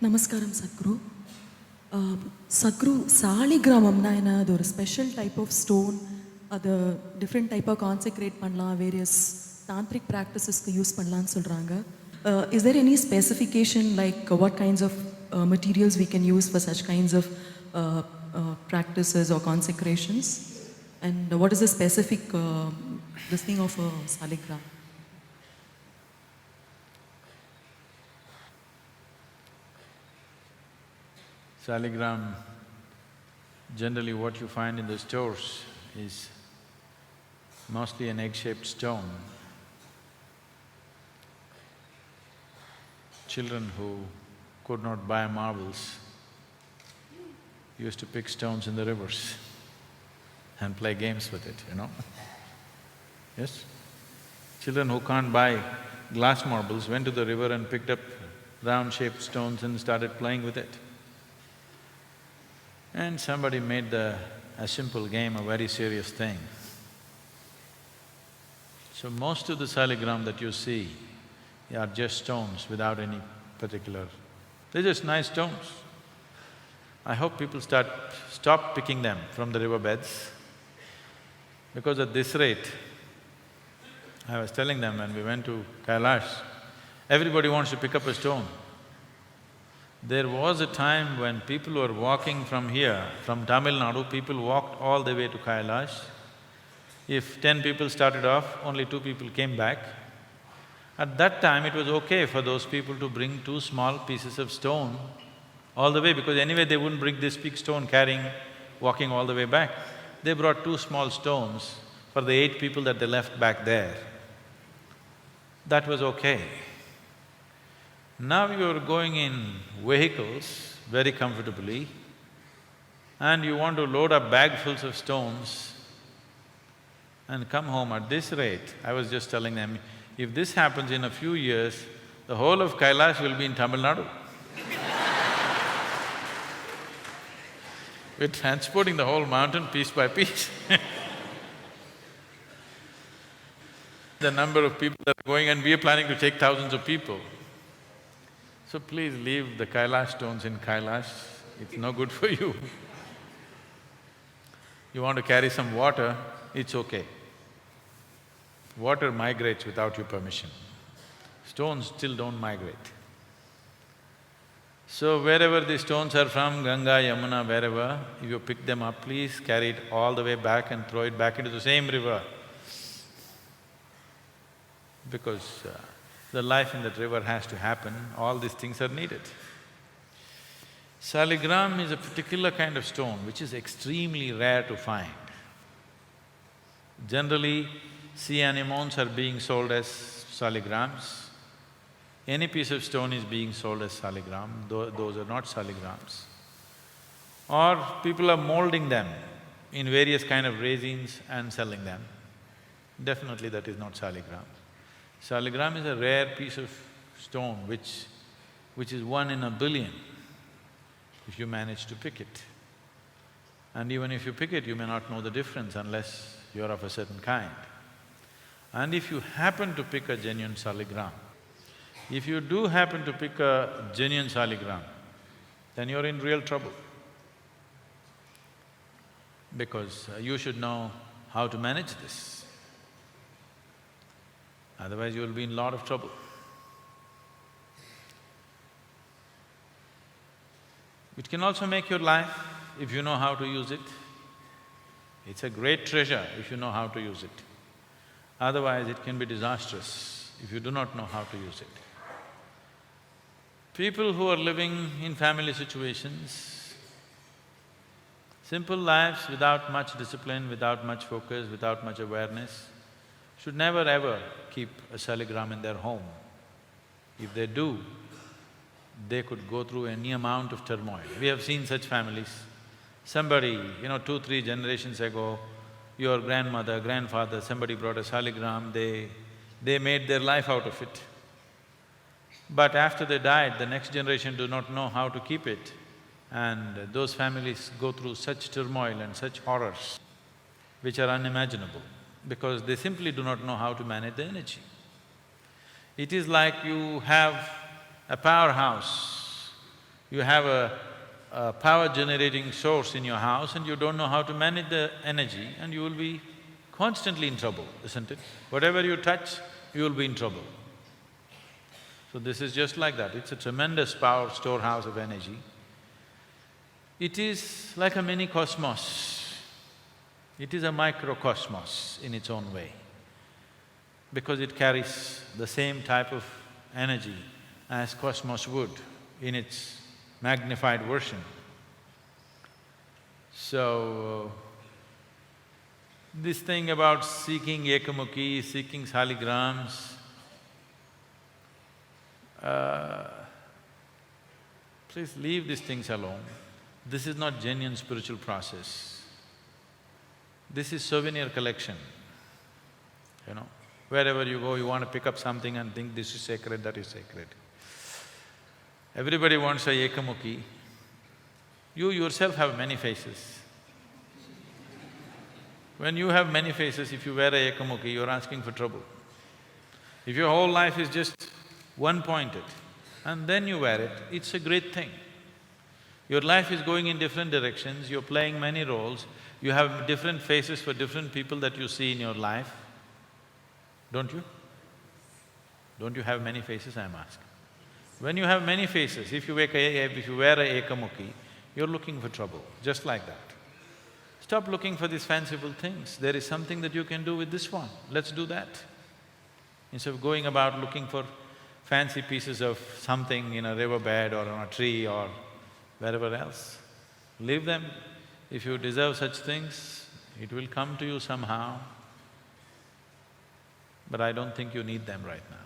Namaskaram, Sadhguru. Sadhguru, Saligramamna enadu ஒரு special type of stone, அது different type of consecrate பண்ணலாம், various tantric practices-க்கு use பண்ணலாம்னு சொல்றாங்க. Is there any specification like what kinds of materials we can use for such kinds of practices or consecrations? And what is the specific this thing of a Saligram? Saligram, generally what you find in the stores is mostly an egg-shaped stone. Children who could not buy marbles used to pick stones in the rivers and play games with it, you know. Yes? Children who can't buy glass marbles went to the river and picked up round-shaped stones and started playing with it. And somebody made a simple game a very serious thing. So most of the Saligram that you see are just stones without any particular… they're just nice stones. I hope people stop picking them from the riverbeds, because at this rate, I was telling them when we went to Kailash, everybody wants to pick up a stone. There was a time when people were walking from here, from Tamil Nadu, people walked all the way to Kailash. If 10 people started off, only 2 people came back. At that time, it was okay for those people to bring 2 small pieces of stone all the way, because anyway they wouldn't bring this big stone carrying, walking all the way back. They brought 2 small stones for the 8 people that they left back there. That was okay. Now you're going in vehicles very comfortably and you want to load up bagfuls of stones and come home. At this rate, I was just telling them, if this happens in a few years, the whole of Kailash will be in Tamil Nadu. We're transporting the whole mountain piece by piece. The number of people that are going, and we are planning to take thousands of people. So please leave the Kailash stones in Kailash, it's no good for you. You want to carry some water, it's okay. Water migrates without your permission. Stones still don't migrate. So wherever the stones are from, Ganga, Yamuna, wherever, if you pick them up, please carry it all the way back and throw it back into the same river. Because the life in that river has to happen, all these things are needed. Saligram is a particular kind of stone which is extremely rare to find. Generally, sea anemones are being sold as Saligrams. Any piece of stone is being sold as Saligram, those are not Saligrams. Or people are molding them in various kind of resins and selling them. Definitely that is not Saligram. Saligram is a rare piece of stone which is 1 in a billion if you manage to pick it. And even if you pick it, you may not know the difference unless you're of a certain kind. And if you happen to pick a genuine Saligram, if you do happen to pick a genuine Saligram, then you're in real trouble. Because you should know how to manage this. Otherwise you will be in a lot of trouble. It can also make your life if you know how to use it. It's a great treasure if you know how to use it. Otherwise it can be disastrous if you do not know how to use it. People who are living in family situations, simple lives without much discipline, without much focus, without much awareness, should never ever keep a Saligram in their home. If they do, they could go through any amount of turmoil. We have seen such families. Somebody, 2, 3 generations ago, your grandmother, grandfather, somebody brought a Saligram, they made their life out of it. But after they died, the next generation do not know how to keep it, and those families go through such turmoil and such horrors which are unimaginable, because they simply do not know how to manage the energy. It is like you have a powerhouse You have a power generating source in your house and you don't know how to manage the energy and you will be constantly in trouble, isn't it? Whatever you touch, you will be in trouble. So this is just like that, it's a tremendous power storehouse of energy. It is like a mini cosmos. It is a microcosmos in its own way, because it carries the same type of energy as cosmos would in its magnified version. So, this thing about seeking ekamukhi, seeking saligrams, please leave these things alone. This is not genuine spiritual process. This is souvenir collection, you know. Wherever you go, you want to pick up something and think this is sacred, that is sacred. Everybody wants a ekamukhi. You yourself have many faces. When you have many faces, if you wear a ekamukhi, you're asking for trouble. If your whole life is just one-pointed and then you wear it, it's a great thing. Your life is going in different directions, you're playing many roles, you have different faces for different people that you see in your life, don't you? Don't you have many faces, I'm asking? When you have many faces, if you wear a ekamukhi, you're looking for trouble, just like that. Stop looking for these fanciful things, there is something that you can do with this one, let's do that. Instead of going about looking for fancy pieces of something in a riverbed or on a tree or wherever else, leave them. If you deserve such things, it will come to you somehow. But I don't think you need them right now.